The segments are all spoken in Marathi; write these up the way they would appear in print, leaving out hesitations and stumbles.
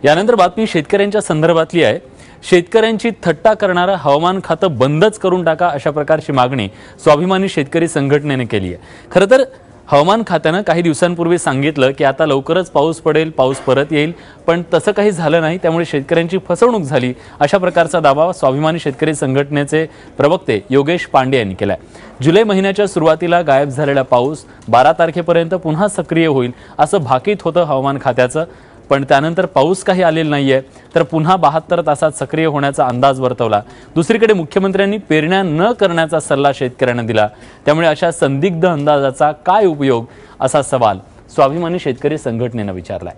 यानंतर बातमी शेतकऱ्यांच्या संदर्भातली आहे। शेतकऱ्यांची थट्टा करणारा हवामान खातं बंदच करून टाका अशा प्रकारची मागणी स्वाभिमानी शेतकरी संघटनेने केली आहे। खरं तर हवामान खात्याने काही दिवसांपूर्वी सांगितलं की आता लवकरच पाऊस पडेल, पाऊस परत येईल, पण तसं काही झालं नाही। त्यामुळे शेतकऱ्यांची फसवणूक झाली अशा प्रकारचा दावा स्वाभिमानी शेतकरी संघटनेचे प्रवक्ते योगेश पांडे यांनी केलाय। जुलै महिन्याच्या सुरुवातीला गायब झालेला पाऊस 12 तारखेपर्यंत पुन्हा सक्रिय होईल असं भाकीत होतं हवामान खात्याचं, पण त्यानंतर पाऊस काही आलेला नाहीये, तर पुन्हा 72 तासात सक्रिय होण्याचा अंदाज वर्तवला। दुसरीकडे मुख्यमंत्र्यांनी पेरण्या न करण्याचा सल्ला शेतकऱ्यांना दिला। त्यामुळे अशा संदिग्ध अंदाजाचा काय उपयोग असा सवाल स्वाभिमानी शेतकरी संघटनेने विचारलाय।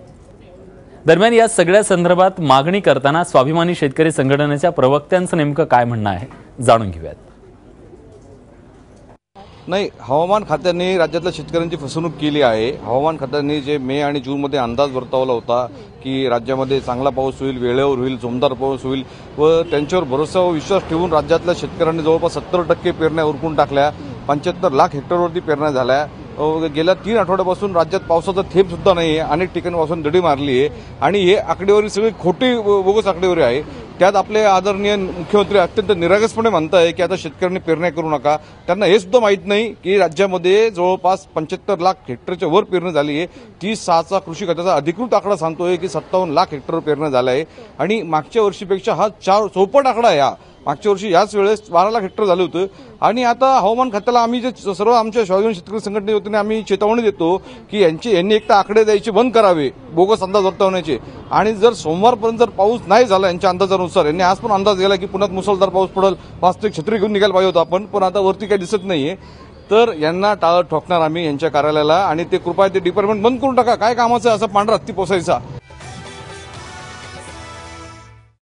दरम्यान या सगळ्या संदर्भात मागणी करताना स्वाभिमानी शेतकरी संघटनेच्या प्रवक्त्यांचं नेमकं काय म्हणणं आहे जाणून घेऊयात। नाही, हवामान खात्याने राज्यातल्या शेतकऱ्यांची फसवणूक केली आहे। हवामान खात्याने जे मे आणि जूनमध्ये अंदाज वर्तवला होता की राज्यामध्ये चांगला पाऊस होईल, वेळेवर होईल, जोमदार पाऊस होईल व त्यांच्यावर भरोसा व विश्वास ठेवून राज्यातल्या शेतकऱ्यांनी जवळपास 70% पेरण्या उरकून टाकल्या। 75 लाख हेक्टरवरती पेरण्या झाल्या। गेल्या 3 आठवड्यापासून राज्यात पावसाचा थेंब सुद्धा नाही आहे। अनेक ठिकाणी पावसाने दडी मारली आहे आणि हे आकडेवारी सगळी खोटी बोगस आकडेवारी आहे। त्यात आपले आदरणीय मुख्यमंत्री अत्यंत निरागसपणे म्हणताय की आता शेतकऱ्यांनी पेरण्या करू नका। त्यांना हे सुद्धा माहीत नाही की राज्यामध्ये जवळपास 75 लाख हेक्टरच्या वर पेरणी झाली आहे। 30/6चा कृषी खात्याचा अधिकृत आकडा सांगतोय की 57 लाख हेक्टर पेरण्या झाल्या आहे आणि मागच्या वर्षीपेक्षा हा चौपट आकडा आहे। मागच्या वर्षी याच वेळेस 12 लाख हेक्टर झालं होतं आणि आता हवामान खात्याला आम्ही जे सर्व आमच्या स्वाभिमानी शेतकरी संघटनेच्या वतीने आम्ही चेतावणी देतो की यांनी एक तर आकडे द्यायचे बंद करावे, बोगस अंदाज वर्तवण्याचे, आणि जर सोमवारपर्यंत जर पाऊस नाही झाला यांच्या अंदाजानुसार, यांनी आज पण अंदाज दिला की पुण्यात मुसळधार पाऊस पडेल, वास्तविक छत्री घेऊन निघायला पाहिजे होता पण आता वरती काही दिसत नाहीये, तर यांना टाळं ठोकणार आम्ही यांच्या कार्यालयाला आणि ते कृपया ते डिपार्टमेंट बंद करून टाका। काय कामाचं असं पांढरा हत्ती पोसायचा।